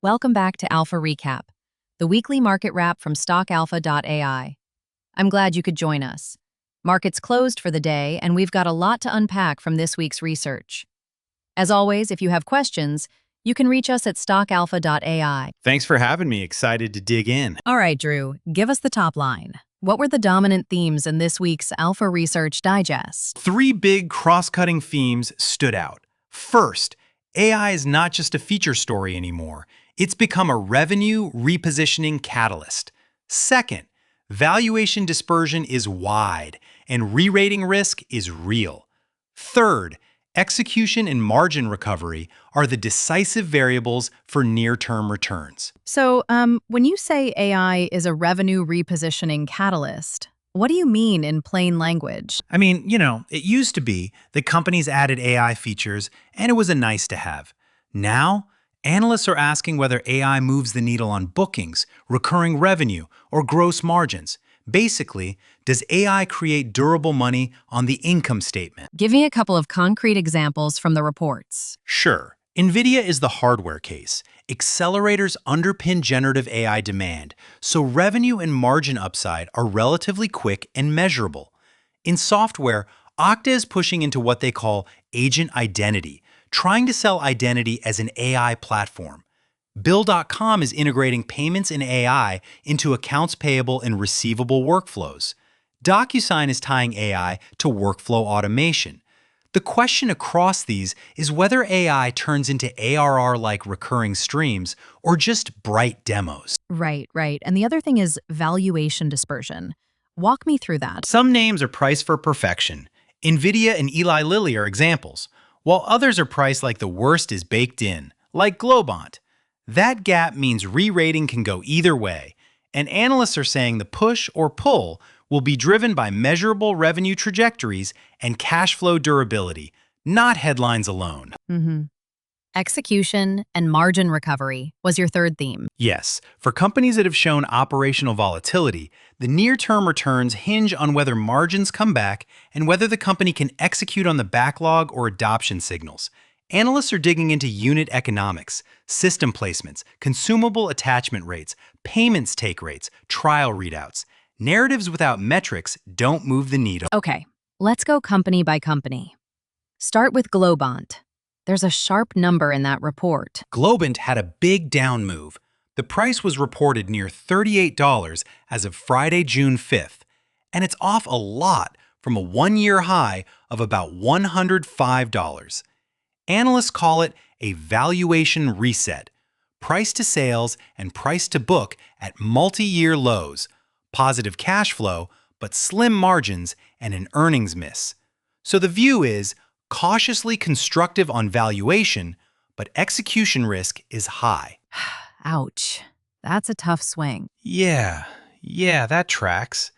Welcome back to Alpha Recap, the weekly market wrap from stockalpha.ai. I'm glad you could join us. Markets closed for the day, and we've got a lot to unpack from this week's research. As always, if you have questions, you can reach us at stockalpha.ai. Thanks for having me. Excited to dig in. All right, Drew, give us the top line. What were the dominant themes in this week's Alpha Research Digest? Three big cross-cutting themes stood out. First, AI is not just a feature story anymore. It's become a revenue repositioning catalyst. Second, valuation dispersion is wide, and re-rating risk is real. Third, execution and margin recovery are the decisive variables for near-term returns. So, when you say AI is a revenue repositioning catalyst, what do you mean in plain language? It used to be that companies added AI features and it was a nice to have. Now, analysts are asking whether AI moves the needle on bookings, recurring revenue, or gross margins. Basically, does AI create durable money on the income statement? Give me a couple of concrete examples from the reports. Sure. NVDA is the hardware case. Accelerators underpin generative AI demand, so revenue and margin upside are relatively quick and measurable. In software, OKTA is pushing into what they call agent identity, trying to sell identity as an AI platform. Bill.com is integrating payments and AI into accounts payable and receivable workflows. DocuSign is tying AI to workflow automation. The question across these is whether AI turns into ARR-like recurring streams or just bright demos. Right. And the other thing is valuation dispersion. Walk me through that. Some names are priced for perfection. NVIDIA and Eli Lilly are examples, while others are priced like the worst is baked in, like Globant. That gap means re-rating can go either way, and analysts are saying the push or pull will be driven by measurable revenue trajectories and cash flow durability, not headlines alone. Execution and margin recovery was your third theme. Yes, for companies that have shown operational volatility, the near-term returns hinge on whether margins come back and whether the company can execute on the backlog or adoption signals. Analysts are digging into unit economics, system placements, consumable attachment rates, payments take rates, trial readouts. Narratives without metrics don't move the needle. Okay, let's go company by company. Start with Globant. There's a sharp number in that report. Globant had a big down move. The price was reported near $38 as of Friday, June 5th, and it's off a lot from a one-year high of about $105. Analysts call it a valuation reset. Price to sales and price to book at multi-year lows, positive cash flow, but slim margins and an earnings miss. So the view is cautiously constructive on valuation, but execution risk is high. Ouch. That's a tough swing. Yeah, that tracks.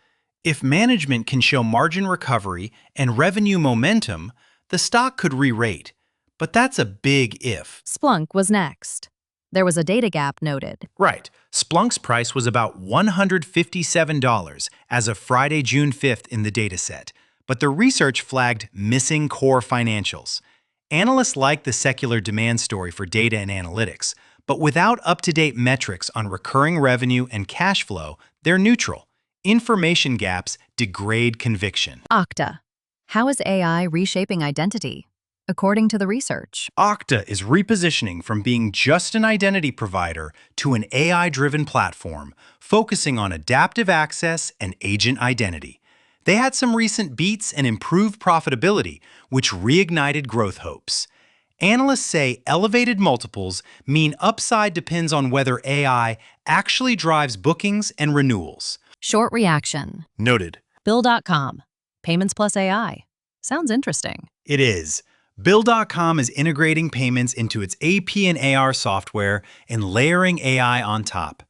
If management can show margin recovery and revenue momentum, the stock could re-rate. But that's a big if. Splunk was next. There was a data gap noted. Right. Splunk's price was about $157 as of Friday, June 5th in the dataset, but the research flagged missing core financials. Analysts like the secular demand story for data and analytics, but without up-to-date metrics on recurring revenue and cash flow, they're neutral. Information gaps degrade conviction. OKTA. How is AI reshaping identity? According to the research, OKTA is repositioning from being just an identity provider to an AI-driven platform, focusing on adaptive access and agent identity. They had some recent beats and improved profitability, which reignited growth hopes. Analysts say elevated multiples mean upside depends on whether AI actually drives bookings and renewals. short reaction. Noted. Bill.com. Payments plus AI. Sounds interesting. It is. Bill.com is integrating payments into its AP and AR software and layering AI on top.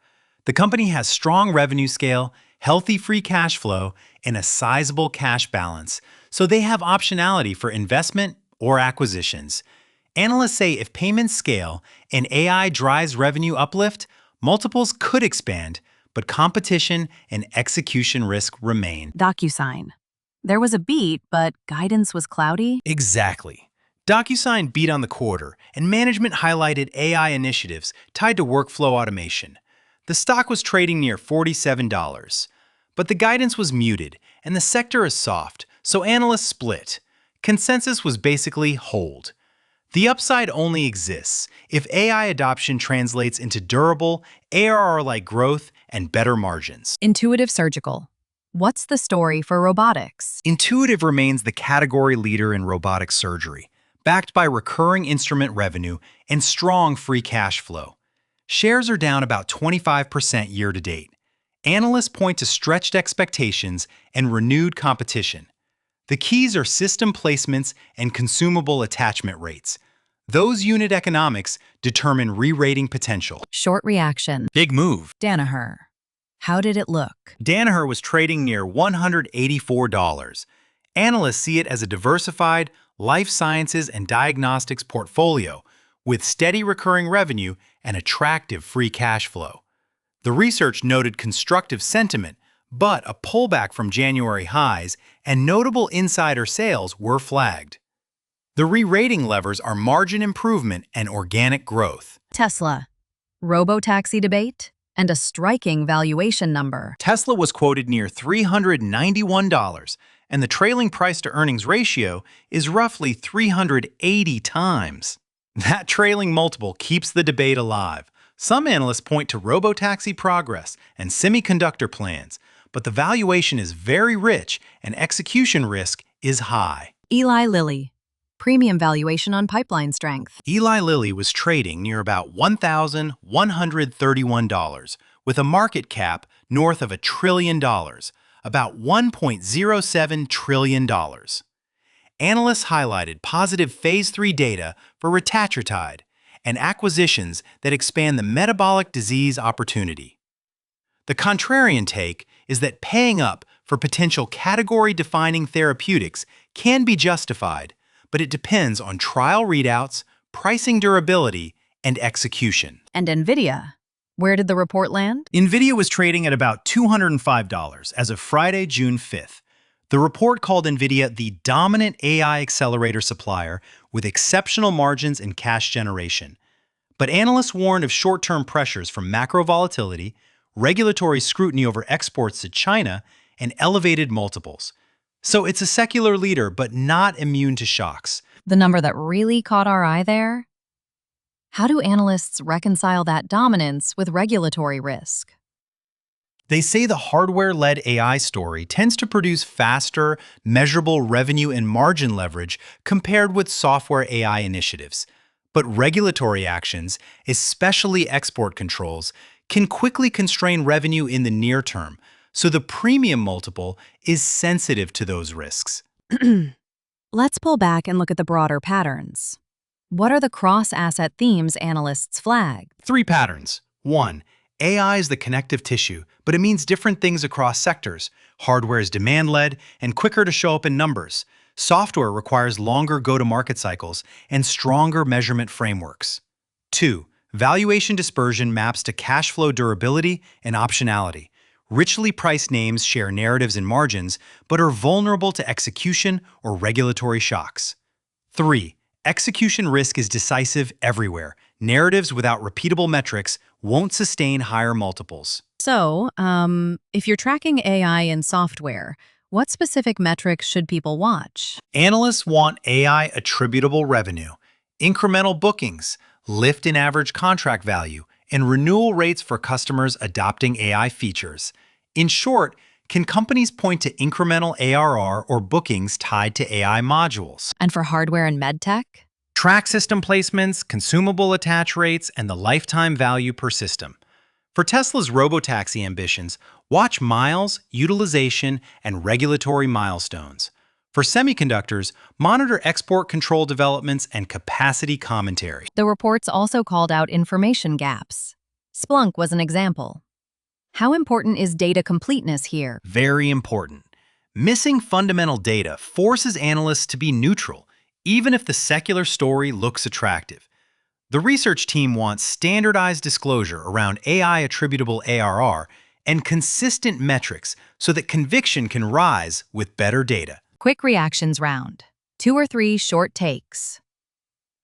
The company has strong revenue scale, healthy free cash flow, and a sizable cash balance, so they have optionality for investment or acquisitions. Analysts say if payments scale and AI drives revenue uplift, multiples could expand, but competition and execution risk remain. DocuSign. There was a beat, but guidance was cloudy. Exactly. DocuSign beat on the quarter, and management highlighted AI initiatives tied to workflow automation. The stock was trading near $47. But the guidance was muted, and the sector is soft, so analysts split. Consensus was basically hold. The upside only exists if AI adoption translates into durable, ARR-like growth and better margins. Intuitive Surgical. What's the story for robotics? Intuitive remains the category leader in robotic surgery, backed by recurring instrument revenue and strong free cash flow. Shares are down about 25% year-to-date. Analysts point to stretched expectations and renewed competition. The keys are system placements and consumable attachment rates. Those unit economics determine re-rating potential. Short reaction. Big move. Danaher. How did it look? Danaher was trading near $184. Analysts see it as a diversified life sciences and diagnostics portfolio with steady recurring revenue and attractive free cash flow. The research noted constructive sentiment, but a pullback from January highs and notable insider sales were flagged. The re-rating levers are margin improvement and organic growth. Tesla. Robotaxi debate and a striking valuation number. Tesla was quoted near $391, and the trailing price-to-earnings ratio is roughly 380 times. That trailing multiple keeps the debate alive. Some analysts point to robotaxi progress and semiconductor plans, but the valuation is very rich and execution risk is high. Eli Lilly. Premium valuation on pipeline strength. Eli Lilly was trading near about $1,131, with a market cap north of $1 trillion, about $1.07 trillion. Analysts highlighted positive Phase 3 data for retatrutide and acquisitions that expand the metabolic disease opportunity. The contrarian take is that paying up for potential category-defining therapeutics can be justified, but it depends on trial readouts, pricing durability, and execution. And NVIDIA. Where did the report land? NVIDIA was trading at about $205 as of Friday, June 5th. The report called NVIDIA the dominant AI accelerator supplier with exceptional margins and cash generation. But analysts warned of short-term pressures from macro volatility, regulatory scrutiny over exports to China, and elevated multiples. So it's a secular leader, but not immune to shocks. The number that really caught our eye there? How do analysts reconcile that dominance with regulatory risk? They say the hardware-led AI story tends to produce faster, measurable revenue and margin leverage compared with software AI initiatives. But regulatory actions, especially export controls, can quickly constrain revenue in the near term, so the premium multiple is sensitive to those risks. Let's pull back and look at the broader patterns. What are the cross-asset themes analysts flag? 3 patterns. 1. AI is the connective tissue, but it means different things across sectors. Hardware is demand-led and quicker to show up in numbers. Software requires longer go-to-market cycles and stronger measurement frameworks. 2. Valuation dispersion maps to cash flow durability and optionality. Richly priced names share narratives and margins, but are vulnerable to execution or regulatory shocks. 3. Execution risk is decisive everywhere. Narratives without repeatable metrics won't sustain higher multiples. So, if you're tracking AI in software, what specific metrics should people watch? Analysts want AI attributable revenue, incremental bookings, lift in average contract value, and renewal rates for customers adopting AI features. In short, can companies point to incremental ARR or bookings tied to AI modules? And for hardware and medtech? Track system placements, consumable attach rates, and the lifetime value per system. For Tesla's robotaxi ambitions, watch miles, utilization, and regulatory milestones. For semiconductors, monitor export control developments and capacity commentary. The reports also called out information gaps. Splunk was an example. How important is data completeness here? Very important. Missing fundamental data forces analysts to be neutral, even if the secular story looks attractive. The research team wants standardized disclosure around AI attributable ARR and consistent metrics so that conviction can rise with better data. Quick reactions round. 2 or 3 short takes.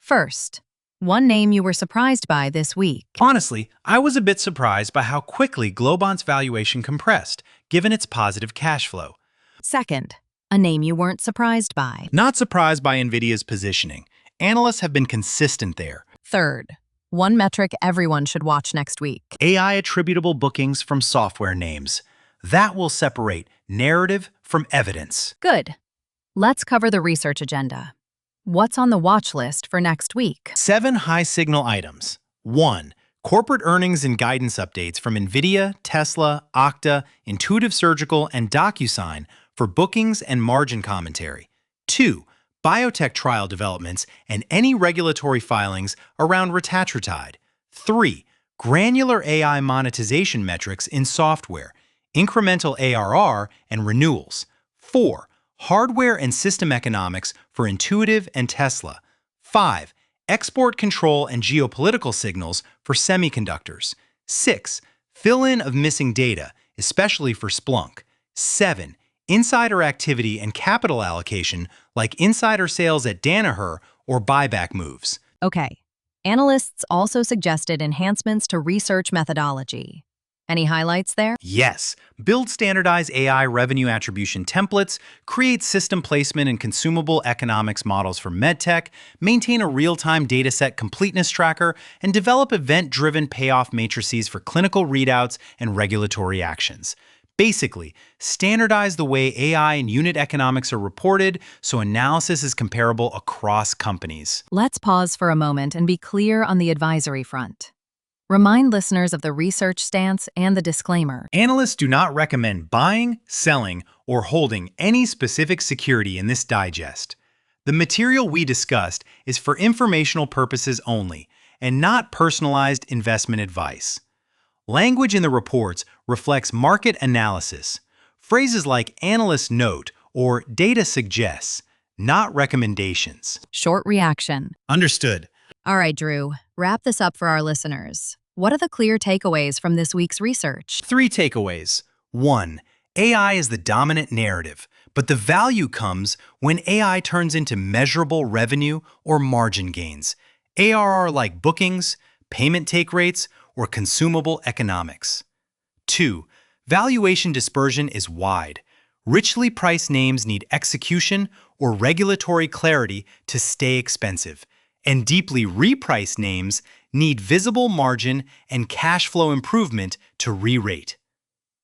First, one name you were surprised by this week. Honestly, I was a bit surprised by how quickly Globant's valuation compressed, given its positive cash flow. Second, a name you weren't surprised by. Not surprised by NVIDIA's positioning. Analysts have been consistent there. Third, one metric everyone should watch next week. AI attributable bookings from software names. That will separate narrative from evidence. Good. Let's cover the research agenda. What's on the watch list for next week? 7 high-signal items. 1. Corporate earnings and guidance updates from NVIDIA, Tesla, OKTA, Intuitive Surgical, and DOCU for bookings and margin commentary. 2. Biotech trial developments and any regulatory filings around retatrutide. 3. Granular AI monetization metrics in software, incremental ARR and renewals. 4. Hardware and system economics for Intuitive and Tesla. 5. Export control and geopolitical signals for semiconductors. 6. Fill-in of missing data, especially for Splunk. 7. Insider activity and capital allocation, like insider sales at Danaher or buyback moves. Okay. Analysts also suggested enhancements to research methodology. Any highlights there? Yes. Build standardized AI revenue attribution templates, create system placement and consumable economics models for medtech, maintain a real-time dataset completeness tracker, and develop event-driven payoff matrices for clinical readouts and regulatory actions. Basically, standardize the way AI and unit economics are reported so analysis is comparable across companies. Let's pause for a moment and be clear on the advisory front. Remind listeners of the research stance and the disclaimer. Analysts do not recommend buying, selling, or holding any specific security in this digest. The material we discussed is for informational purposes only and not personalized investment advice. Language in the reports reflects market analysis. Phrases like analyst note or data suggests, not recommendations. Short reaction. Understood. All right, Drew, wrap this up for our listeners. What are the clear takeaways from this week's research? 3 takeaways. 1. AI is the dominant narrative, but the value comes when AI turns into measurable revenue or margin gains. ARR like bookings, payment take rates, or consumable economics. 2. Valuation dispersion is wide. Richly priced names need execution or regulatory clarity to stay expensive, and deeply repriced names need visible margin and cash flow improvement to re-rate.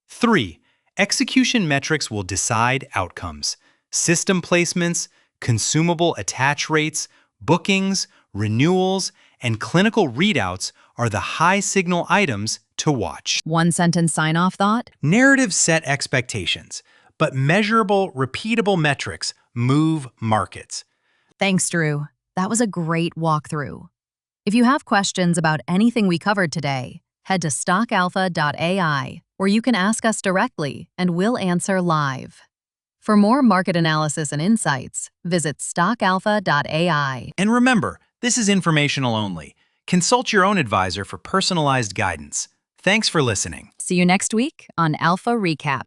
3. Execution metrics will decide outcomes. System placements, consumable attach rates, bookings, renewals, and clinical readouts are the high-signal items to watch. One-sentence sign-off thought? Narratives set expectations, but measurable, repeatable metrics move markets. Thanks, Drew. That was a great walkthrough. If you have questions about anything we covered today, head to stockalpha.ai, where you can ask us directly and we'll answer live. For more market analysis and insights, visit stockalpha.ai. And remember, this is informational only. Consult your own advisor for personalized guidance. Thanks for listening. See you next week on Alpha Recap.